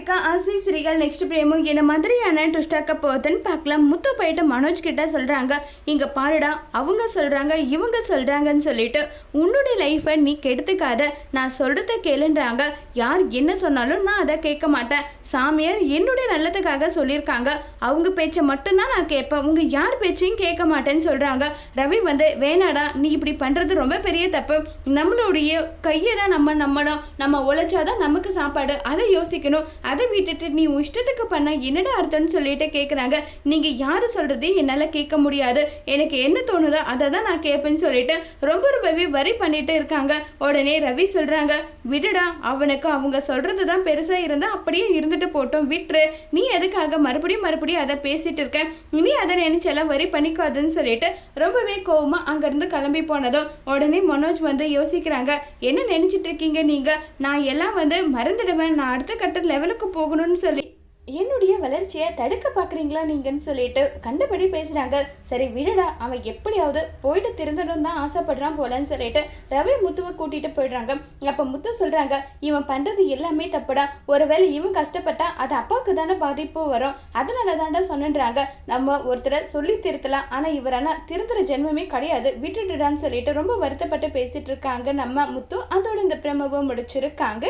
இருக்க ஆசி ஸ்ரீகள் நெக்ஸ்ட் பிரேமு என்ன மாதிரியான ட்விஸ்டாக்க போகுதுன்னு பார்க்கலாம். முத்து போயிட்டு மனோஜ் கிட்ட சொல்றாங்க, இங்க பாருடா அவங்க சொல்றாங்க இவங்க சொல்றாங்கன்னு சொல்லிட்டு உன்னுடைய லைஃபை நீ கெடுத்துக்காத, நான் சொல்றத கேளுன்றாங்க. யார் என்ன சொன்னாலும் நான் அதை கேட்க மாட்டேன். சாமியார் என்னுடைய நல்லதுக்காக சொல்லியிருக்காங்க, அவங்க பேச்சை மட்டும்தான் நான் கேட்பேன், உங்க யார் பேச்சையும் கேட்க மாட்டேன்னு சொல்றாங்க. ரவி வந்து வேணாடா நீ இப்படி பண்றது ரொம்ப பெரிய தப்பு, நம்மளுடைய கையை தான் நம்ம நம்பணும், நம்ம உழைச்சாதான் நமக்கு சாப்பாடு, அதை யோசிக்கணும், அதை விட்டுட்டு நீ இஷ்டத்துக்கு பண்ண என்னடா அர்த்தம்னு சொல்லிட்டு கேட்குறாங்க. நீங்கள் யார் சொல்கிறதே என்னால் கேட்க முடியாது, எனக்கு என்ன தோணுதோ அதை தான் நான் கேட்பேன்னு சொல்லிட்டு ரொம்பவே வரி பண்ணிட்டு இருக்காங்க. உடனே ரவி சொல்கிறாங்க, விடுடா அவனுக்கு அவங்க சொல்கிறது தான் பெருசாக இருந்தால் அப்படியே இருந்துட்டு போட்டோம், விட்டுரு, நீ எதுக்காக மறுபடியும் அதை பேசிட்டு இருக்க, நீ அதை நினைச்செல்லாம் வரி பண்ணிக்காதுன்னு சொல்லிட்டு ரொம்பவே கோவமாக அங்கேருந்து கிளம்பி போனதும் உடனே மனோஜ் வந்து யோசிக்கிறாங்க, என்ன நினச்சிட்டு இருக்கீங்க நீங்கள், நான் எல்லாம் வந்து மறந்துடுவேன், நான் அடுத்த கட்ட லெவலுக்கு போகணும்னு சொல்லி என்னுடைய வளர்ச்சியை தடுக்க பார்க்குறீங்களா நீங்கன்னு சொல்லிட்டு கண்டபடி பேசுகிறாங்க. சரி விடுடா, அவன் எப்படியாவது போயிட்டு திருந்தணும் தான் ஆசைப்படுறான் போலன்னு சொல்லிட்டு ரவி முத்துவை கூட்டிகிட்டு போயிடுறாங்க. அப்போ முத்து சொல்கிறாங்க, இவன் பண்ணுறது எல்லாமே தப்புடா, ஒருவேளை இவன் கஷ்டப்பட்டா அது அப்பாவுக்கு தானே பாதிப்பு வரும், அதனால தாண்டா சொன்னுன்றாங்க. நம்ம ஒருத்தரை சொல்லி திருத்தலாம், ஆனால் இவரானா திருந்துற ஜென்மமே கிடையாது, விட்டுடுடான்னு சொல்லிட்டு ரொம்ப வருத்தப்பட்டு பேசிட்டு இருக்காங்க நம்ம முத்து. அதோட இந்த பிரமவை முடிச்சிருக்காங்க.